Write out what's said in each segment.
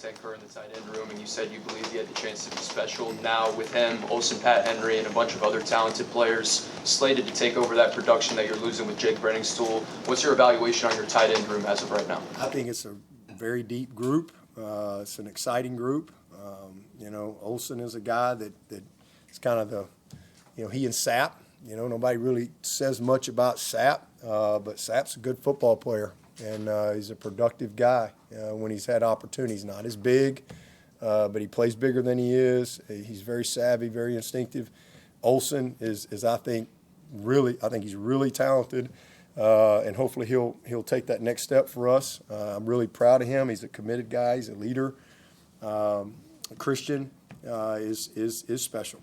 Taker in the tight end room, and you said you believed he had the chance to be special. Now with him, Olsen, Pat Henry, and a bunch of other talented players slated to take over that production that you're losing with Jake Brenningstool, what's your evaluation on your tight end room as of right now? I think it's a very deep group. It's an exciting group. Olsen is a guy that is kind of the, he and Sapp. Nobody really says much about Sapp, but Sapp's a good football player, and he's a productive guy when he's had opportunities. Not as big, but he plays bigger than he is. He's very savvy, very instinctive. Olsen is I think he's really talented, and hopefully he'll take that next step for us. I'm really proud of him. He's a committed guy. He's a leader. Christian is special.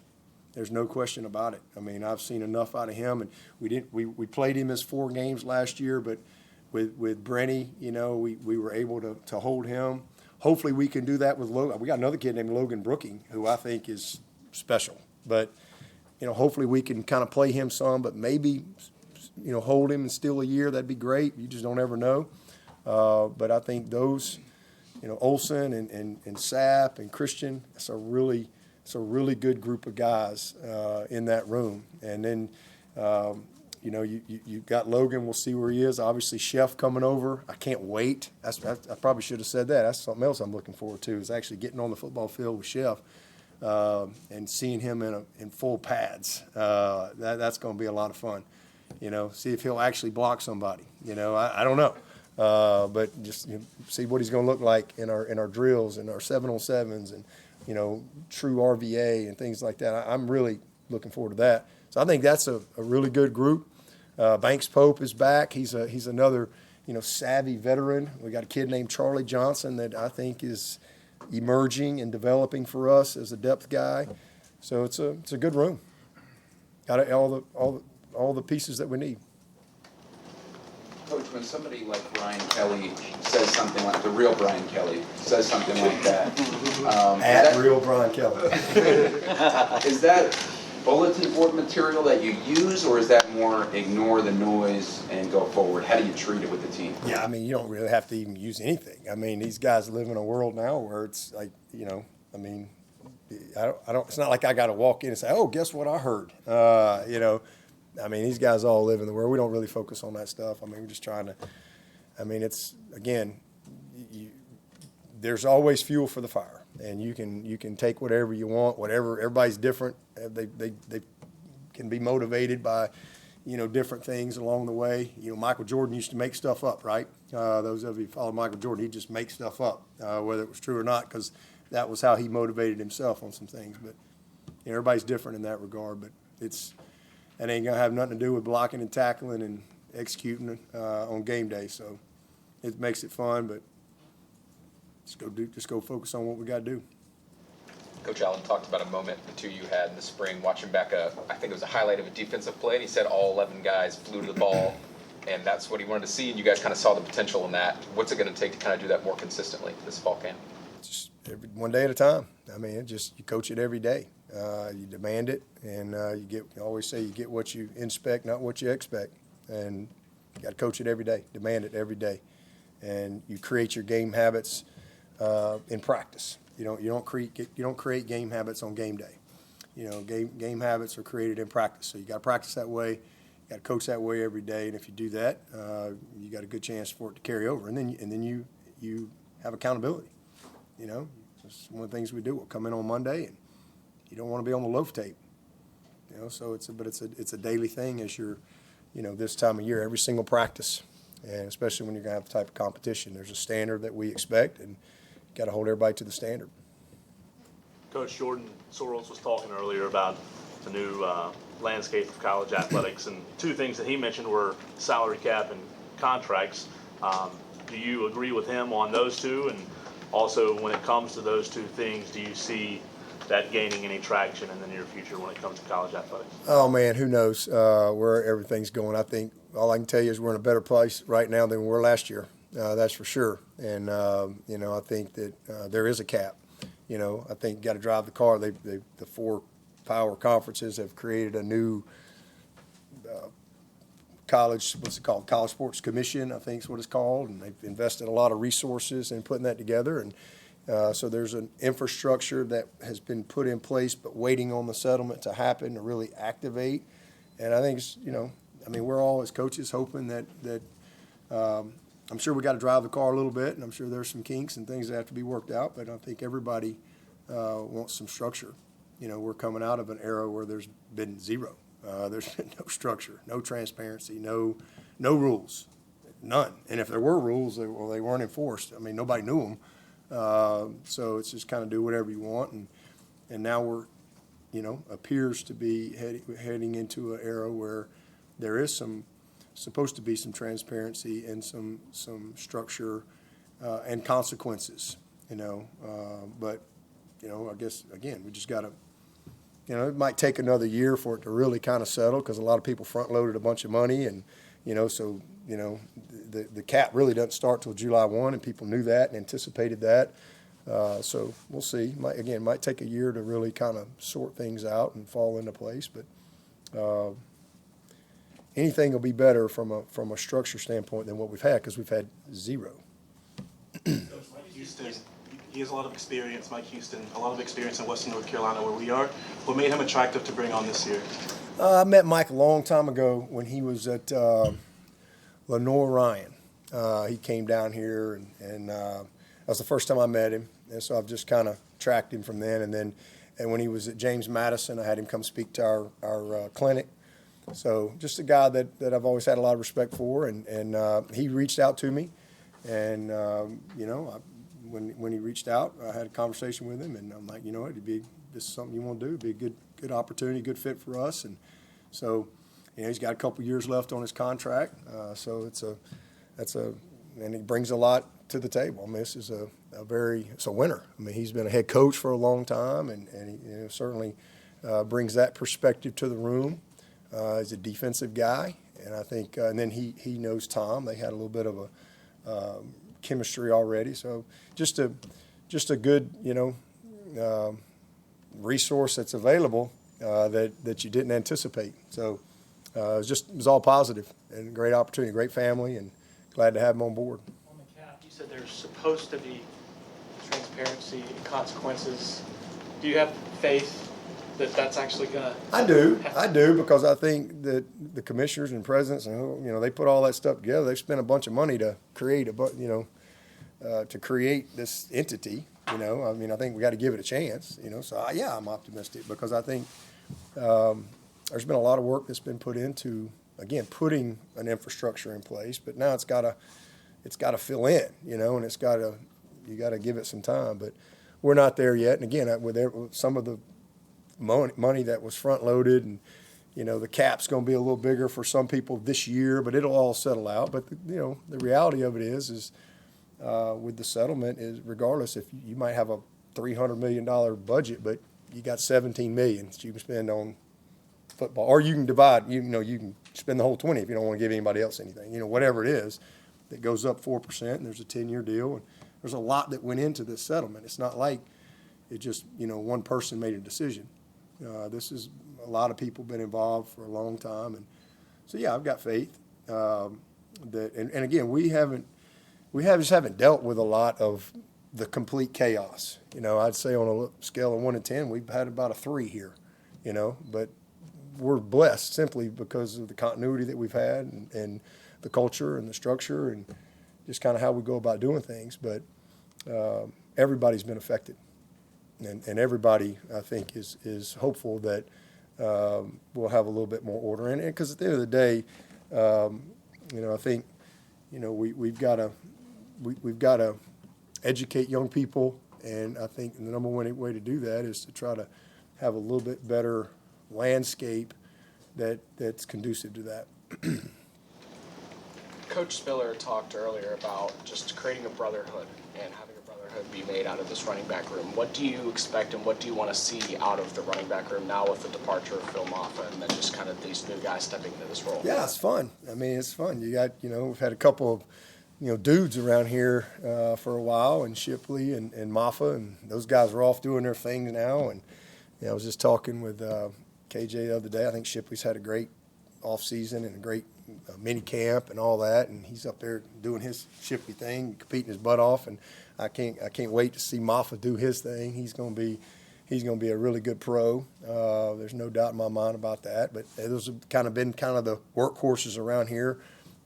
There's no question about it. I mean, I've seen enough out of him, and we played him as 4 games last year, but with Brenny, we were able to hold him. Hopefully we can do that with Logan. We got another kid named Logan Brooking, who I think is special. But, hopefully we can kind of play him some, but maybe, hold him and steal a year. That'd be great. You just don't ever know. But I think those, Olsen and Sapp and Christian, it's a really good group of guys in that room. And then, you've got Logan. We'll see where he is. Obviously, Chef coming over. I can't wait. I probably should have said that. That's something else I'm looking forward to, is actually getting on the football field with Chef and seeing him in full pads. That's going to be a lot of fun. See if he'll actually block somebody. I don't know. But just see what he's going to look like in our drills and our 7-on-7s and, true RVA and things like that. I'm really looking forward to that. So I think that's a really good group. Banks Pope is back. He's another, savvy veteran. We got a kid named Charlie Johnson that I think is emerging and developing for us as a depth guy. So it's a good room. Got all the pieces that we need. Coach, when somebody like Brian Kelly says something like, the real Brian Kelly says something like that. Real Brian Kelly. Is that bulletin board material that you use, or is that more ignore the noise and go forward? How do you treat it with the team? Yeah, you don't really have to even use anything. These guys live in a world now where it's like, it's not like I got to walk in and say, oh, guess what I heard? These guys all live in the world. We don't really focus on that stuff. We're just trying to, it's, again, there's always fuel for the fire, and you can take whatever you want, whatever. Everybody's different. They can be motivated by, different things along the way. Michael Jordan used to make stuff up, right? Those of you who follow Michael Jordan, he'd just make stuff up, whether it was true or not, because that was how he motivated himself on some things. But everybody's different in that regard. But that ain't gonna have nothing to do with blocking and tackling and executing on game day. So it makes it fun, but just go focus on what we got to do. Coach Allin talked about a moment the two you had in the spring, watching back I think it was a highlight of a defensive play, and he said all 11 guys flew to the ball, and that's what he wanted to see, and you guys kind of saw the potential in that. What's it going to take to kind of do that more consistently this fall camp? Just one day at a time. You coach it every day. You demand it, and you always say you get what you inspect, not what you expect. And you got to coach it every day, demand it every day, and you create your game habits in practice. You don't create game habits on game day. Game habits are created in practice. So you got to practice that way. You got to coach that way every day, and if you do that, you got a good chance for it to carry over. And then you have accountability. It's one of the things we do. We'll come in on Monday, and you don't want to be on the loaf tape. So it's a daily thing as you're, this time of year, every single practice, and especially when you're going to have the type of competition. There's a standard that we expect, and you got to hold everybody to the standard. Coach, Jordan Soros was talking earlier about the new landscape of college athletics, and two things that he mentioned were salary cap and contracts. Do you agree with him on those two? And also, when it comes to those two things, do you see that gaining any traction in the near future when it comes to college athletics? Oh, man, who knows where everything's going. I think all I can tell you is we're in a better place right now than we were last year. That's for sure. And, I think that there is a cap. I think you got to drive the car. The 4 power conferences have created a new college, what's it called? College Sports Commission, I think is what it's called. And they've invested a lot of resources in putting that together. And, So there's an infrastructure that has been put in place, but waiting on the settlement to happen to really activate. And I think it's, we're all as coaches hoping that I'm sure we got to drive the car a little bit, and I'm sure there's some kinks and things that have to be worked out. But I think everybody wants some structure. We're coming out of an era where there's been zero. There's been no structure, no transparency, no rules, none. And if there were rules, they weren't enforced. Nobody knew them. So it's just kind of do whatever you want. And now we're, appears to be heading into an era where there is supposed to be some transparency and some structure and consequences, but, I guess, again, we just got to, it might take another year for it to really kind of settle because a lot of people front-loaded a bunch of money and, so, the cap really doesn't start till July 1, and people knew that and anticipated that. So we'll see. Might take a year to really kind of sort things out and fall into place, but anything will be better from a structure standpoint than what we've had because we've had zero. Houston, he has a lot of experience, Mike Houston, a lot of experience in Western North Carolina where we are. What made him attractive to bring on this year? I met Mike a long time ago when he was at Lenore Ryan. He came down here, and that was the first time I met him. And so I've just kind of tracked him from then. And when he was at James Madison, I had him come speak to our clinic. So just a guy that I've always had a lot of respect for. And he reached out to me. And, when he reached out, I had a conversation with him. And I'm like, this is something you want to do. It'd be a good opportunity, good fit for us. And so, he's got a couple years left on his contract. So and he brings a lot to the table. This is it's a winner. He's been a head coach for a long time, and he certainly brings that perspective to the room. He's a defensive guy, and I think, and then he knows Tom. They had a little bit of a chemistry already. So just a good, resource that's available that you didn't anticipate. So it was all positive and a great opportunity, great family, and glad to have him on board. On the cap, you said there's supposed to be transparency and consequences. Do you have faith that that's actually going to happen? I do, because I think that the commissioners and presidents, and they put all that stuff together. They've spent a bunch of money to create to create this entity. I think we got to give it a chance. So yeah, I'm optimistic because I think there's been a lot of work that's been put into, again, putting an infrastructure in place, but now it's got to fill in, and you got to give it some time, but we're not there yet. And again, with some of the money that was front loaded, and the cap's going to be a little bigger for some people this year, but it'll all settle out. But the reality of it is with the settlement is, regardless, if you might have a $300 million budget, but you got $17 million that you can spend on football, or you can divide. You can spend the whole 20 if you don't want to give anybody else anything. Whatever it is, that goes up 4%, and there's a 10-year deal, and there's a lot that went into this settlement. It's not like it just one person made a decision. This is a lot of people been involved for a long time, and so yeah, I've got faith that. And again, we just haven't dealt with a lot of the complete chaos. I'd say on a scale of 1 to 10, we've had about a 3 here. But we're blessed simply because of the continuity that we've had and the culture and the structure and just kind of how we go about doing things. But everybody's been affected. And everybody, I think, is hopeful that we'll have a little bit more order. And because at the end of the day, I think, we've got to educate young people. And I think the number one way to do that is to try to have a little bit better landscape that's conducive to that. Coach Spiller talked earlier about just creating a brotherhood and having a brotherhood be made out of this running back room. What do you expect and what do you want to see out of the running back room now with the departure of Phil Maffa and then just kind of these new guys stepping into this role? Yeah, it's fun. It's fun. You got, we've had a couple of, dudes around here for a while, and Shipley and Maffa, and those guys are off doing their thing now. And I was just talking with KJ the other day. I think Shipley's had a great off season and a great mini camp and all that, and he's up there doing his Shipley thing, competing his butt off. And I can't wait to see Maffa do his thing. He's going to be a really good pro. There's no doubt in my mind about that. But those have been the workhorses around here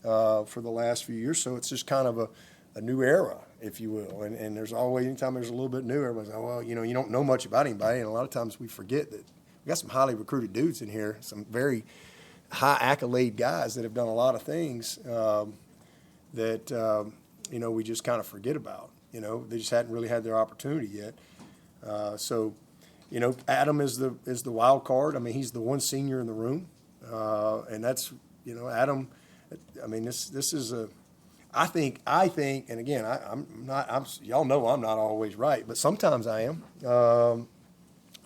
for the last few years. So it's just kind of a new era, if you will. And there's always, anytime there's a little bit new, everybody's like, well, you don't know much about anybody. And a lot of times we forget that we got some highly recruited dudes in here, some very high accolade guys that have done a lot of things that we just kind of forget about. They just hadn't really had their opportunity yet. So Adam is the wild card. I mean, he's the one senior in the room, and that's Adam. I mean, this is I think, and again, y'all know I'm not always right, but sometimes I am.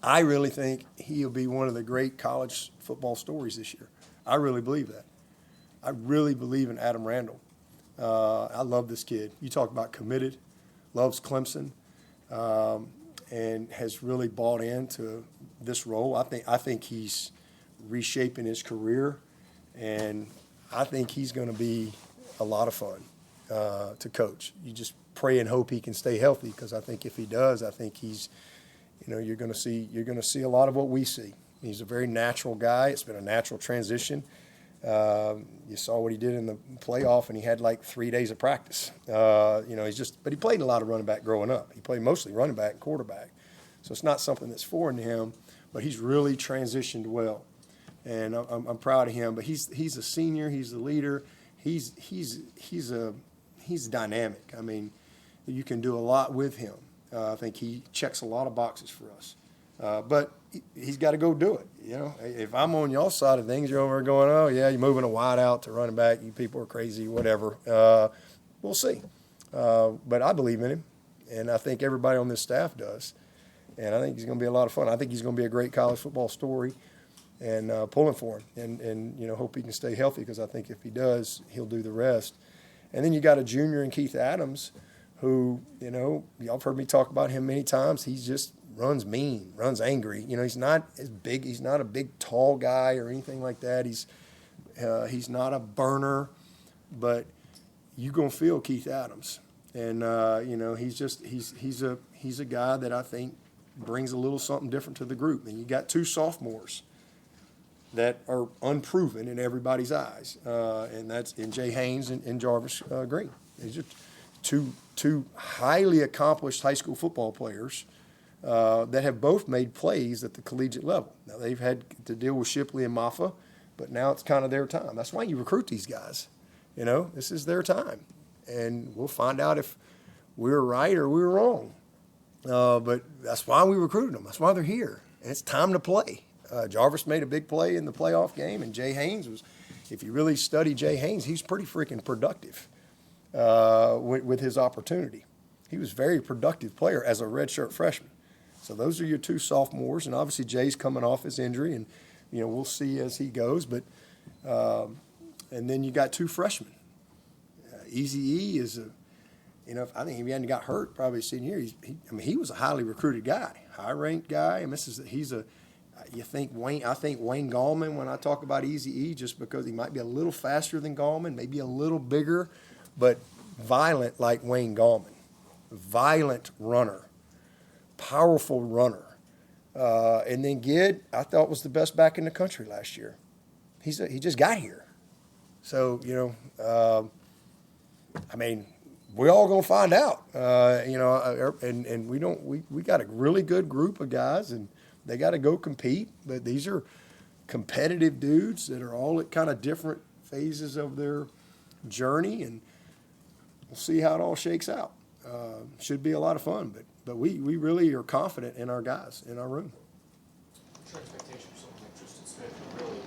I really think he'll be one of the great college football stories this year. I really believe that. I really believe in Adam Randall. I love this kid. You talk about committed, loves Clemson, and has really bought into this role. I think he's reshaping his career, and I think he's going to be a lot of fun to coach. You just pray and hope he can stay healthy, because I think if he does, I think he's, you're going to see a lot of what we see. He's a very natural guy. It's been a natural transition. You saw what he did in the playoff, and he had like 3 days of practice. But he played a lot of running back growing up. He played mostly running back and quarterback. So it's not something that's foreign to him, but he's really transitioned well. And I'm proud of him. But he's a senior. He's the leader. He's dynamic. I mean, you can do a lot with him. I think he checks a lot of boxes for us. But he's got to go do it. If I'm on y'all's side of things, you're over there going, oh, yeah, you're moving a wide out to running back. You people are crazy, whatever. We'll see. But I believe in him, and I think everybody on this staff does. And I think he's going to be a lot of fun. I think he's going to be a great college football story, and pulling for him. And hope he can stay healthy, because I think if he does, he'll do the rest. And then you got a junior in Keith Adams who, y'all have heard me talk about him many times. He just runs mean, runs angry. He's not as big. He's not a big, tall guy or anything like that. He's not a burner, but you're going to feel Keith Adams. And, he's a guy that I think brings a little something different to the group. And you got two sophomores that are unproven in everybody's eyes, and that's in Jay Haynes and Jarvis Green. These are two highly accomplished high school football players that have both made plays at the collegiate level. Now, they've had to deal with Shipley and Maffa, but now it's kind of their time. That's why you recruit these guys. This is their time. And we'll find out if we were right or we were wrong. But that's why we recruited them. That's why they're here. And it's time to play. Jarvis made a big play in the playoff game, and Jay Haynes was, if you really study Jay Haynes, he's pretty freaking productive with his opportunity. He was a very productive player as a redshirt freshman. So those are your two sophomores, and obviously Jay's coming off his injury, and we'll see as he goes. But and then you got two freshmen. Easy E is I think if he hadn't got hurt probably senior year, he was a highly recruited guy, high ranked guy, and I think Wayne Gallman, when I talk about Easy E, just because he might be a little faster than Gallman, maybe a little bigger, but violent like Wayne Gallman. Violent runner. Powerful runner. And then Gid, I thought, was the best back in the country last year. He just got here. So, we're all going to find out. And we got a really good group of guys, and they got to go compete. But these are competitive dudes that are all at kind of different phases of their journey, and we'll see how it all shakes out. Should be a lot of fun, but we really are confident in our guys in our room. What's your expectation for someone like Tristan Smith to really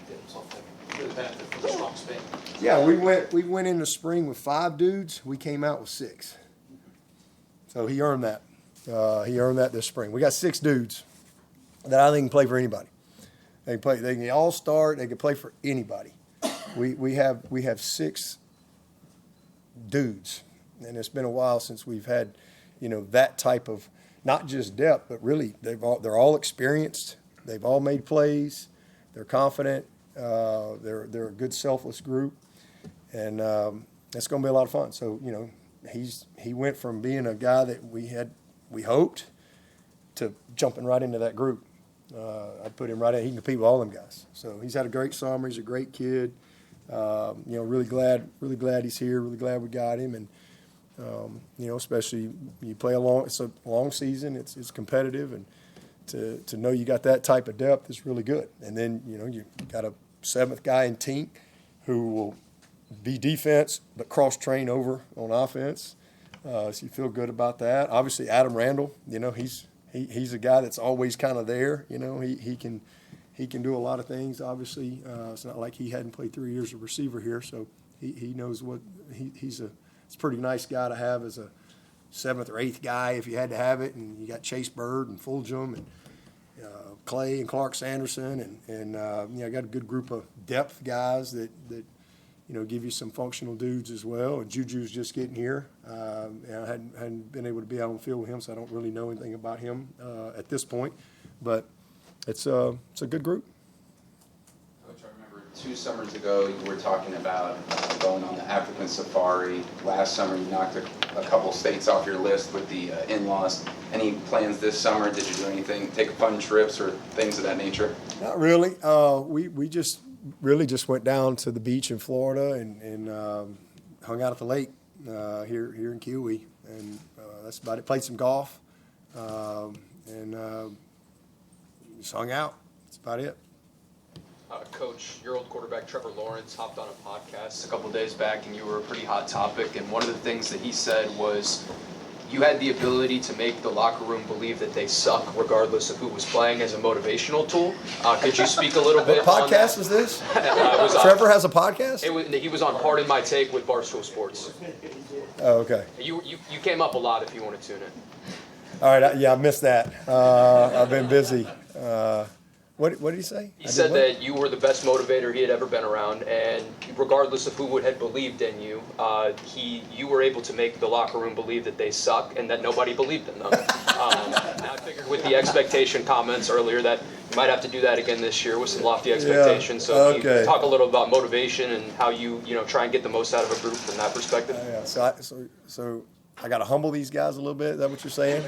get himself really benefit from the strong spin? Yeah, we went in the spring with 5 dudes. We came out with 6. So he earned that. He earned that this spring. We got 6 dudes that I think can play for anybody. They can all start. They can play for anybody. We have 6 dudes, and it's been a while since we've had, that type of not just depth, but really they're all experienced. They've all made plays. They're confident. They're a good, selfless group, and it's going to be a lot of fun. So he went from being a guy that we hoped to jumping right into that group. I put him right in. He can compete with all them guys. So he's had a great summer. He's a great kid. Really glad he's here. Really glad we got him. And especially you play it's a long season. It's competitive, and to know you got that type of depth is really good. And then you got a seventh guy in Tink who will be defense but cross train over on offense. So you feel good about that. Obviously, Adam Randall. He's a guy that's always kind of there. He can do a lot of things. Obviously, it's not like he hadn't played 3 years of receiver here, so he knows what he's a pretty nice guy to have as a seventh or eighth guy if you had to have it. And you got Chase Bird and Fulgham and Clay and Clark Sanderson and I got a good group of depth guys that give you some functional dudes as well. And Juju's just getting here. I hadn't been able to be out on the field with him, so I don't really know anything about him at this point. But it's a good group. Coach, I remember 2 summers ago you were talking about going on the African safari. Last summer you knocked a couple states off your list with the in-laws. Any plans this summer? Did you do anything, take fun trips or things of that nature? Not really. We just went down to the beach in Florida and hung out at the lake here in Kiwi, and that's about it. Played some golf and just hung out. That's about it. Coach, your old quarterback Trevor Lawrence hopped on a podcast a couple of days back, and you were a pretty hot topic. And one of the things that he said was you had the ability to make the locker room believe that they suck regardless of who was playing as a motivational tool. Could you speak a little bit What on podcast that? was this? Trevor has a podcast? He was on Pardon My Take with Barstool Sports. Oh, okay. You came up a lot if you want to tune in. All right. I missed that. I've been busy. What did he say? He said that you were the best motivator he had ever been around, and regardless of who had believed in you, you were able to make the locker room believe that they suck and that nobody believed in them. I figured with the expectation comments earlier that you might have to do that again this year with some lofty expectations. Yeah, so okay. Can you talk a little about motivation and how you try and get the most out of a group from that perspective? Yeah. So I got to humble these guys a little bit. Is that what you're saying?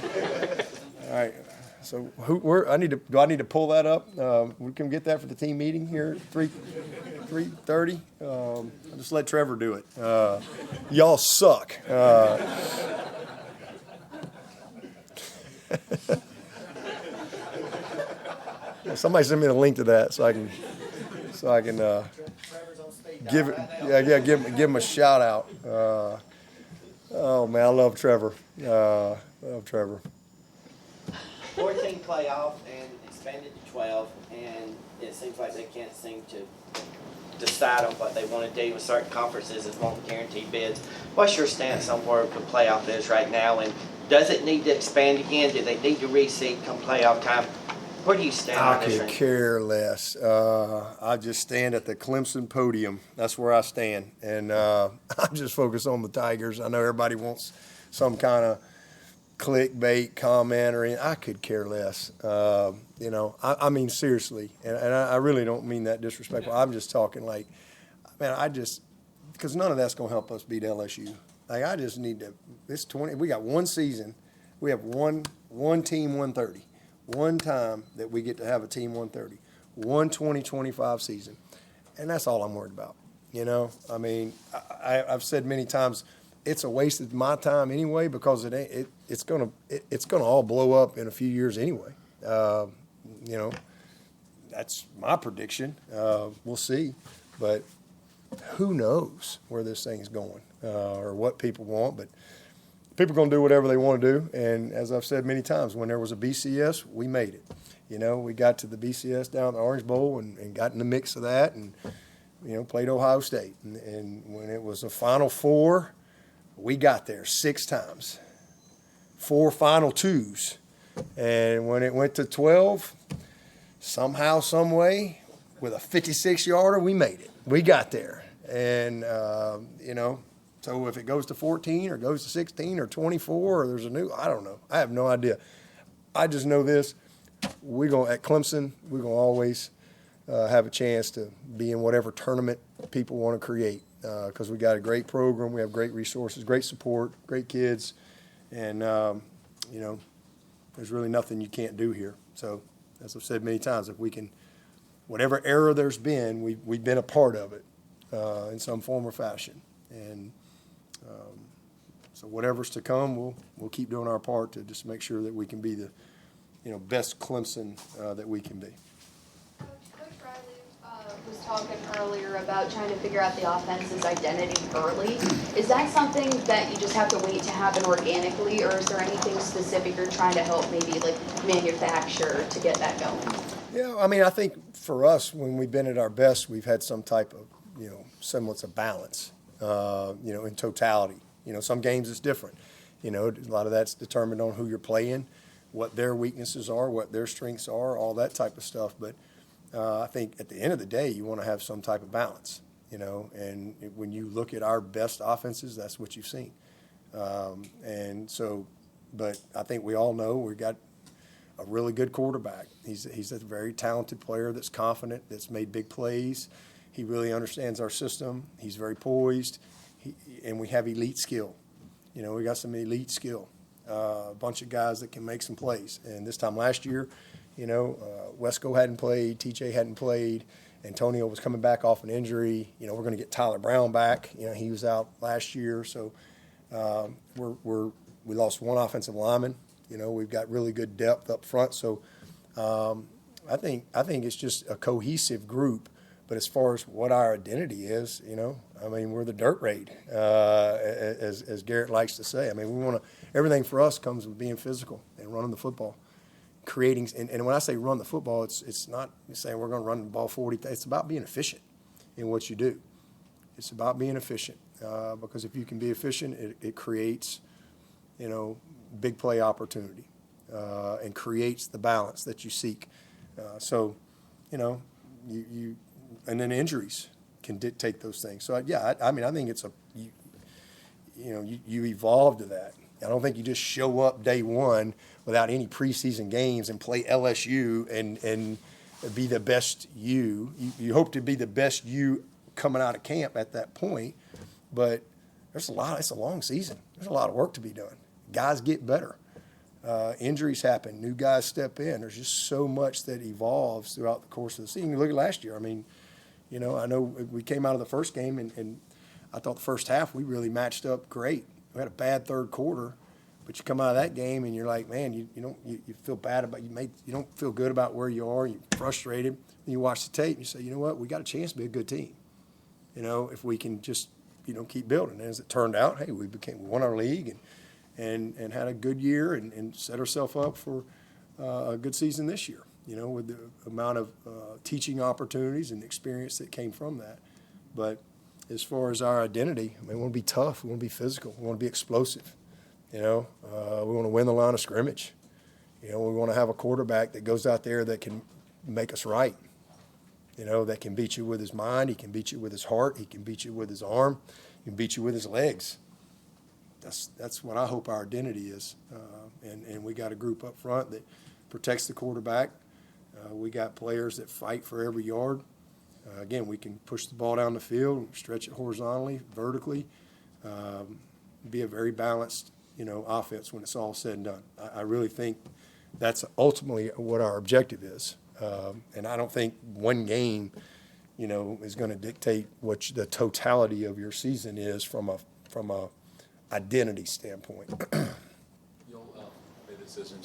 All right. So do I need to pull that up? We can get that for the team meeting here at 3:30. I'll just let Trevor do it. Y'all suck. Somebody send me the link to that so I can give him a shout out. Oh man, I love Trevor. Love Trevor. 14 playoff and expanded to 12, and it seems like they can't seem to decide on what they want to do with certain conferences that won't guarantee bids. What's your stance on where the playoff is right now, and does it need to expand again? Do they need to reseed come playoff time? Where do you stand on I this? could care less. I just stand at the Clemson podium. That's where I stand, and I just focus on the Tigers. I know everybody wants some kind of clickbait comment or anything. I could care less. I mean, seriously, and I really don't mean that disrespectful. I'm just talking like, man, because none of that's going to help us beat LSU. Like, I just need to, we got one season. We have one team 130. One time that we get to have a team 130. One 2025 season. And that's all I'm worried about. I mean, I've said many times, it's a waste of my time anyway because it's gonna all blow up in a few years anyway. That's my prediction. We'll see, but who knows where this thing's going or what people want. But people are gonna do whatever they want to do. And as I've said many times, when there was a BCS, we made it. We got to the BCS down at the Orange Bowl and got in the mix of that, and played Ohio State. And when it was a Final Four, we got there 6 times, 4 Final Twos. And when it went to 12, somehow, some way, with a 56-yarder, we made it. We got there. And, so if it goes to 14 or goes to 16 or 24 or there's I don't know. I have no idea. I just know this. At Clemson, we're going to always have a chance to be in whatever tournament people want to create. because we got a great program, we have great resources, great support, great kids, and you know, there's really nothing you can't do here. So, as I've said many times, if we can, whatever error there's been, we've been a part of it in some form or fashion, and so whatever's to come, we'll keep doing our part to just make sure that we can be the, you know, best Clemson that we can be. Coach Riley was talking earlier about trying to figure out the offense's identity early. Is that something that you just have to wait to happen organically, or is there anything specific you're trying to help maybe like manufacture to get that going? Yeah, I mean, I think for us, when we've been at our best, we've had some type of, you know, semblance of balance, you know, in totality. You know, some games it's different. You know, a lot of that's determined on who you're playing, what their weaknesses are, what their strengths are, all that type of stuff. But I think at the end of the day, you want to have some type of balance, you know, and when you look at our best offenses, that's what you've seen. And so, but I think we all know we've got a really good quarterback. He's a very talented player that's confident, that's made big plays. He really understands our system. He's very poised, and we have elite skill. You know, we got some elite skill, a bunch of guys that can make some plays. And this time last year, you know, Wesco hadn't played, TJ hadn't played, Antonio was coming back off an injury. You know, we're going to get Tyler Brown back. You know, he was out last year, so we lost one offensive lineman. You know, we've got really good depth up front. So I think it's just a cohesive group. But as far as what our identity is, you know, I mean, we're the dirt raid, as Garrett likes to say. I mean, we want to, everything for us comes with being physical and running the football, creating. And when I say run the football, it's not saying we're going to run the ball 40. It's about being efficient in what you do. It's about being efficient because if you can be efficient, it creates, you know, big play opportunity and creates the balance that you seek. So, you know, you and then injuries can dictate those things. So yeah, I mean, I think it's you evolve to that. I don't think you just show up day one without any preseason games and play LSU and be the best you. You hope to be the best you coming out of camp at that point, but it's a long season. There's a lot of work to be done. Guys get better. Injuries happen. New guys step in. There's just so much that evolves throughout the course of the season. You look at last year. I mean, you know, I know we came out of the first game, and I thought the first half we really matched up great. We had a bad third quarter, but you come out of that game and you're like, man, you feel bad about you don't feel good about where you are. You're frustrated. Then you watch the tape and you say, you know what, we got a chance to be a good team. You know, if we can just keep building. And as it turned out, hey, we won our league and had a good year and set ourselves up for a good season this year, you know, with the amount of teaching opportunities and experience that came from that. But as far as our identity, I mean, we want to be tough. We want to be physical. We want to be explosive. You know, we want to win the line of scrimmage. You know, we want to have a quarterback that goes out there that can make us right. You know, that can beat you with his mind. He can beat you with his heart. He can beat you with his arm. He can beat you with his legs. That's what I hope our identity is. And we got a group up front that protects the quarterback. We got players that fight for every yard. Again, we can push the ball down the field, stretch it horizontally, vertically, be a very balanced, you know, offense when it's all said and done. I really think that's ultimately what our objective is. And I don't think one game, you know, is going to dictate what the totality of your season is from a identity standpoint. You'll make decisions